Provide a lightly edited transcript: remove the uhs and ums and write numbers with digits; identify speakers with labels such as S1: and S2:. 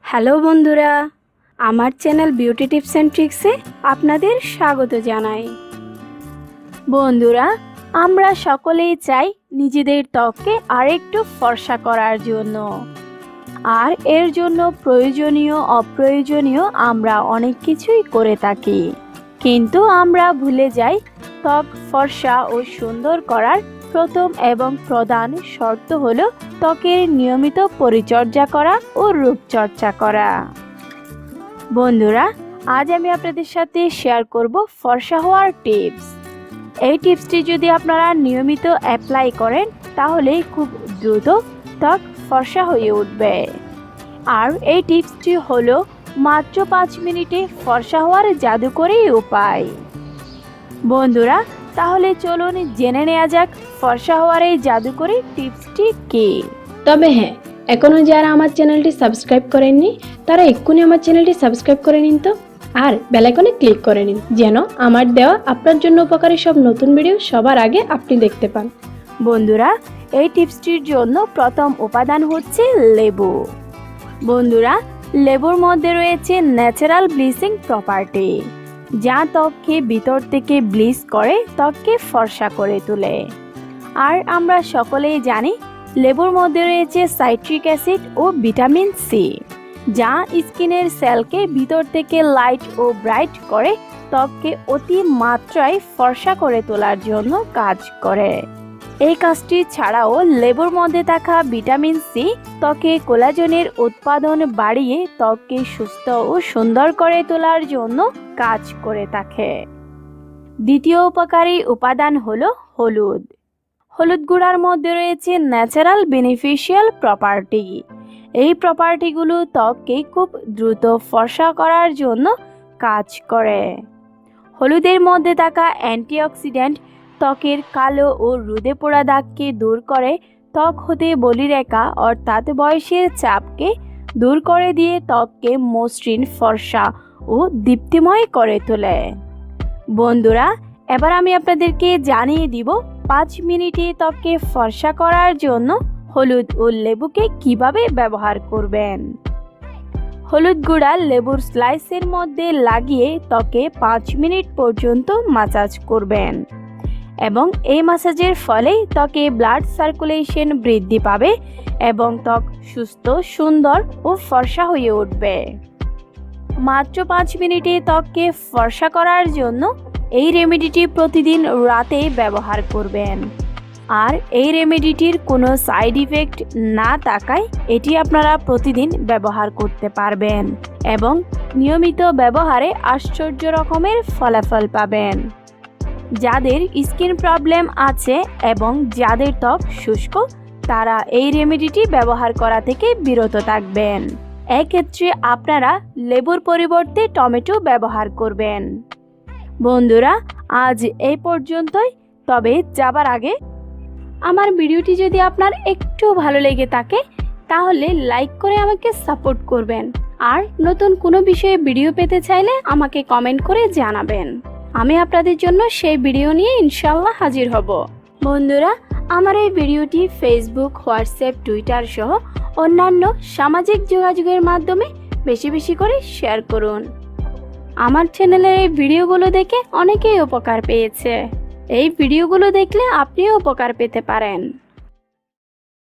S1: Hello বন্ধুরা, আমার channel beauty tips and ট্রিক্সে আপনাদের স্বাগত জানাই। বন্ধুরা, আমরা সকলেই চাই নিজেদের ত্বককে আরেকটু ফর্সা করার জন্য, আর এর জন্য প্রয়োজনীয় অপ্রয়োজনীয় আমরা অনেক কিছুই করে থাকি, কিন্তু আমরা ভুলে যাই ত্বক ফর্সা ও সুন্দর করার প্রথম এবং প্রধান শর্ত হলো ত্বকের নিয়মিত পরিচর্যা করা ও রূপচর্চা করা। বন্ধুরা, আজ আমি আপনাদের সাথে শেয়ার করব ফর্সা হওয়ার টিপস। এই টিপসটি যদি আপনারা নিয়মিত অ্যাপ্লাই করেন তাহলে খুব দ্রুত ত্বক ফর্সা হয়ে উঠবে। আর এই টিপসটি হলো মাত্র 5 মিনিটে ফর্সা হওয়ার জাদুকরী উপায়। বন্ধুরা, তাহলে চলুন জেনে নেওয়া যাক ফর্সা হওয়ার এই জাদুকরী টিপসটি কি।
S2: তবে হ্যাঁ, এখনো যারা আমার চ্যানেলটি সাবস্ক্রাইব করেননি তারা এক্ষুনি আমার চ্যানেলটি সাবস্ক্রাইব করে নিন তো, আর বেল আইকনে ক্লিক করে নিন যেন আমার দেওয়া আপনার জন্য উপকারী সব নতুন ভিডিও সবার আগে আপনি দেখতে পান।
S1: বন্ধুরা, এই টিপসটির জন্য প্রথম উপাদান হচ্ছে লেবু। বন্ধুরা, লেবুর মধ্যে রয়েছে ন্যাচারাল ব্লিচিং প্রপার্টি, যা ত্বককে ভিতর থেকে ব্লিচ করে ত্বককে ফর্সা করে তোলে। আর আমরা সকলেই জানি লেবুর মধ্যে রয়েছে সাইট্রিক অ্যাসিড ও ভিটামিন সি, যা স্কিনের সেলকে ভিতর থেকে লাইট ও ব্রাইট করে ত্বককে অতি মাত্রায় ফর্সা করে তোলার জন্য কাজ করে। এই কাজটি ছাড়াও লেবুর মধ্যে থাকা ভিটামিন সি ত্বকে কোলাজেনের উৎপাদন বাড়িয়ে ত্বককে সুস্থ ও সুন্দর করে তোলার জন্য কাজ করে থাকে। দ্বিতীয় উপকারী উপাদান হলো হলুদ। হলুদ গুঁড়ার মধ্যে রয়েছে ন্যাচারাল বেনিফিশিয়াল প্রপার্টি। এই প্রপার্টিগুলো ত্বককে খুব দ্রুত ফর্সা করার জন্য কাজ করে। হলুদের মধ্যে থাকা অ্যান্টিঅক্সিডেন্ট ত্বকের কালো ও রোদে পোড়া দাগকে দূর করে ত্বক হতে বলিরেখা অর্থাৎ বয়সের চাপকে দূর করে দিয়ে ত্বককে মসৃণ, ফর্সা ও দীপ্তিময় করে তোলে। বন্ধুরা, এবার আমি আপনাদেরকে জানিয়ে দিব 5 মিনিটে ত্বককে ফর্সা করার জন্য হলুদ ও লেবুকে কিভাবে ব্যবহার করবেন। হলুদ গুঁড়া লেবুর স্লাইসের মধ্যে লাগিয়ে ত্বকে 5 মিনিট পর্যন্ত মাসাজ করবেন, এবং এই মাসাজের ফলে ত্বকে ব্লাড সার্কুলেশন বৃদ্ধি পাবে এবং ত্বক সুস্থ, সুন্দর ও ফর্সা হয়ে উঠবে। মাত্র 5 মিনিটে ত্বককে ফর্সা করার জন্য এই রেমেডিটি প্রতিদিন রাতে ব্যবহার করবেন। আর এই রেমেডিটির কোনো সাইড ইফেক্ট না থাকায় এটি আপনারা প্রতিদিন ব্যবহার করতে পারবেন এবং নিয়মিত ব্যবহারে আশ্চর্য রকমের ফলাফল পাবেন। যাদের স্কিন প্রবলেম আছে এবং যাদের ত্বক শুষ্ক, তারা এই রেমেডিটি ব্যবহার করা থেকে বিরত থাকবেন। এক্ষেত্রে আপনারা লেবুর পরিবর্তে টমেটো ব্যবহার করবেন। বন্ধুরা, আজ এই পর্যন্তই। তবে যাবার আগে আমার ভিডিওটি যদি আপনার একটু ভালো লেগে থাকে তাহলে লাইক করে আমাকে সাপোর্ট করবেন, আর নতুন কোনো বিষয়ে ভিডিও পেতে চাইলে আমাকে কমেন্ট করে জানাবেন। আমি আপনাদের জন্য সেই ভিডিও নিয়ে ইনশাল্লাহ হাজির হব। বন্ধুরা, আমার এই ভিডিওটি ফেসবুক, হোয়াটসঅ্যাপ, টুইটার সহ অন্যান্য সামাজিক যোগাযোগের মাধ্যমে বেশি বেশি করে শেয়ার করুন। আমার চ্যানেলের এই ভিডিওগুলো দেখে অনেকেই উপকার পেয়েছে। এই ভিডিওগুলো দেখলে আপনিও উপকার পেতে পারেন।